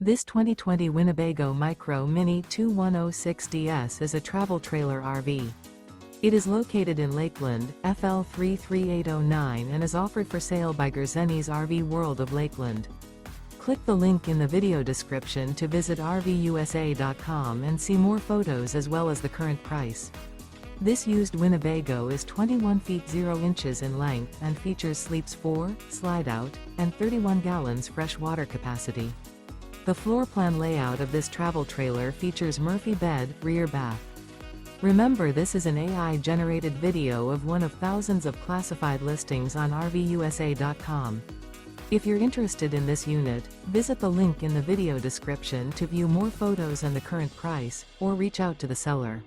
This 2020 Winnebago Micro Minnie 2106DS is a travel trailer RV. It is located in Lakeland, FL 33809 and is offered for sale by Gerzeny's RV World of Lakeland. Click the link in the video description to visit RVUSA.com and see more photos as well as the current price. This used Winnebago is 21 feet 0 inches in length and features sleeps 4, Slideout, and 31 gallons fresh water capacity. The floor plan layout of this travel trailer features Murphy bed, rear bath. Remember, this is an AI-generated video of one of thousands of classified listings on RVUSA.com. If you're interested in this unit, visit the link in the video description to view more photos and the current price, or reach out to the seller.